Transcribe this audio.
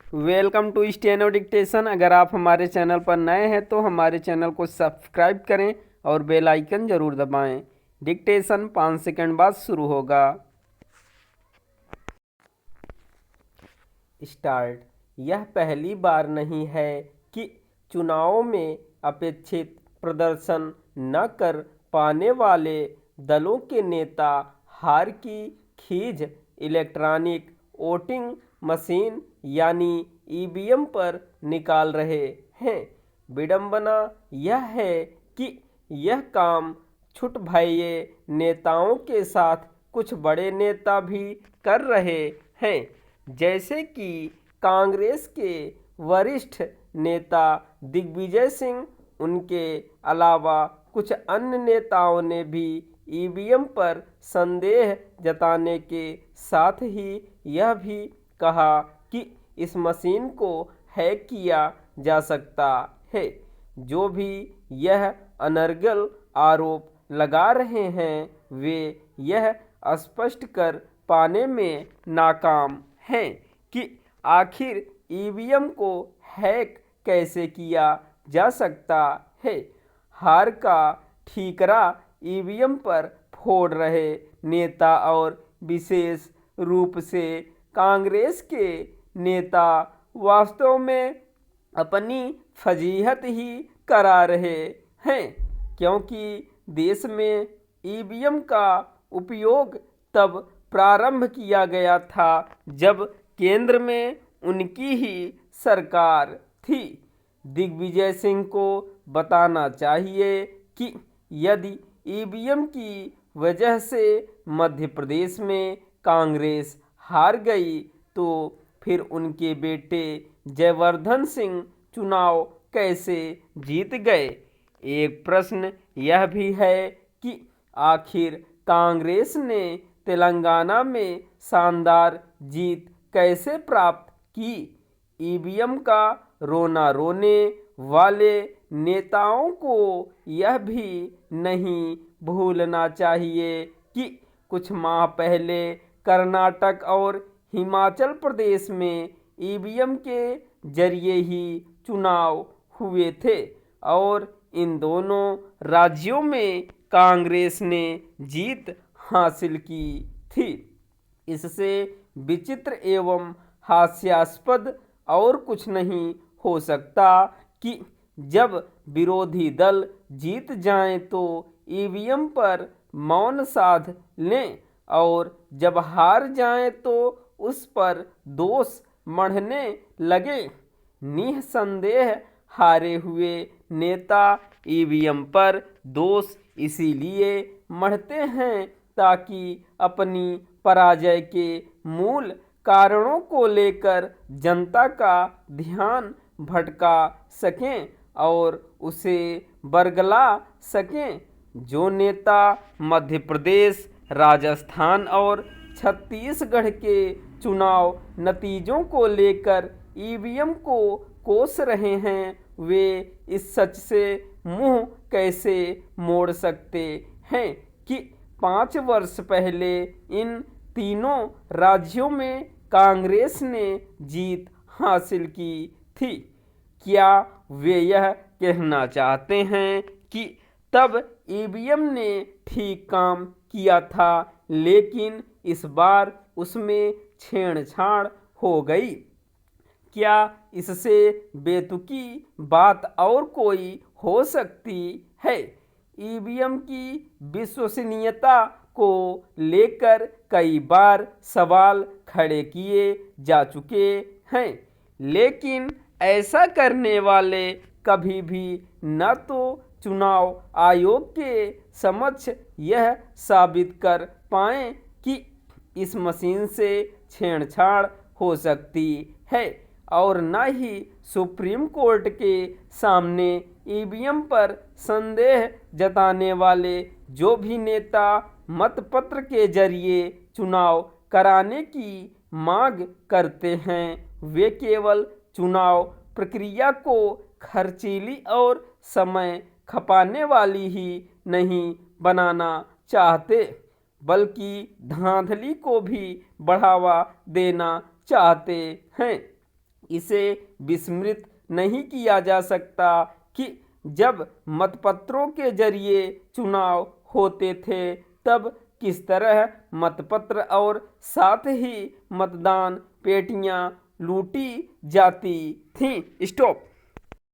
Welcome to steno dictation. अगर आप हमारे चैनल पर नए हैं तो हमारे चैनल को सब्सक्राइब करें और बेल आइकन ज़रूर दबाएं। डिक्टेशन 5 सेकंड बाद शुरू होगा। स्टार्ट। यह पहली बार नहीं है कि चुनावों में अपेक्षित प्रदर्शन न कर पाने वाले दलों के नेता हार की खींच इलेक्ट्रॉनिक वोटिंग मशीन यानी ईवीएम पर निकाल रहे हैं। विडंबना यह है कि यह काम छुटभइये नेताओं के साथ कुछ बड़े नेता भी कर रहे हैं, जैसे कि कांग्रेस के वरिष्ठ नेता दिग्विजय सिंह। उनके अलावा कुछ अन्य नेताओं ने भी ईवीएम पर संदेह जताने के साथ ही यह भी कहा कि इस मशीन को हैक किया जा सकता है। जो भी यह अनर्गल आरोप लगा रहे हैं वे यह स्पष्ट कर पाने में नाकाम हैं कि आखिर ईवीएम को हैक कैसे किया जा सकता है। हार का ठीकरा ईवीएम पर फोड़ रहे नेता और विशेष रूप से कांग्रेस के नेता वास्तव में अपनी फजीहत ही करा रहे हैं, क्योंकि देश में ईवीएम का उपयोग तब प्रारंभ किया गया था जब केंद्र में उनकी ही सरकार थी। दिग्विजय सिंह को बताना चाहिए कि यदि ईवीएम की वजह से मध्य प्रदेश में कांग्रेस हार गई तो फिर उनके बेटे जयवर्धन सिंह चुनाव कैसे जीत गए। एक प्रश्न यह भी है कि आखिर कांग्रेस ने तेलंगाना में शानदार जीत कैसे प्राप्त की। ईवीएम का रोना रोने वाले नेताओं को यह भी नहीं भूलना चाहिए कि कुछ माह पहले कर्नाटक और हिमाचल प्रदेश में ईवीएम के जरिए ही चुनाव हुए थे और इन दोनों राज्यों में कांग्रेस ने जीत हासिल की थी। इससे विचित्र एवं हास्यास्पद और कुछ नहीं हो सकता कि जब विरोधी दल जीत जाएं तो ईवीएम पर मौन साध लें और जब हार जाएं तो उस पर दोष मढ़ने लगे। निसंदेह हारे हुए नेता ईवीएम पर दोष इसीलिए मढ़ते हैं ताकि अपनी पराजय के मूल कारणों को लेकर जनता का ध्यान भटका सकें और उसे बरगला सकें। जो नेता मध्य प्रदेश, राजस्थान और छत्तीसगढ़ के चुनाव नतीजों को लेकर ईवीएम को कोस रहे हैं वे इस सच से मुंह कैसे मोड़ सकते हैं कि 5 वर्ष पहले इन तीनों राज्यों में कांग्रेस ने जीत हासिल की थी। क्या वे यह कहना चाहते हैं कि तब ईवीएम ने ठीक काम किया था लेकिन इस बार उसमें छेड़छाड़ हो गई? क्या इससे बेतुकी बात और कोई हो सकती है? ईवीएम की विश्वसनीयता को लेकर कई बार सवाल खड़े किए जा चुके हैं, लेकिन ऐसा करने वाले कभी भी न तो चुनाव आयोग के समक्ष यह साबित कर पाए कि इस मशीन से छेड़छाड़ हो सकती है और न ही सुप्रीम कोर्ट के सामने ईवीएम पर संदेह जताने वाले जो भी नेता मतपत्र के जरिए चुनाव कराने की मांग करते हैं वे केवल चुनाव प्रक्रिया को खर्चीली और समय खपाने वाली ही नहीं बनाना चाहते बल्कि धांधली को भी बढ़ावा देना चाहते हैं। इसे विस्मृत नहीं किया जा सकता कि जब मतपत्रों के जरिए चुनाव होते थे तब किस तरह मतपत्र और साथ ही मतदान पेटियां लूटी जाती थीं। स्टॉप।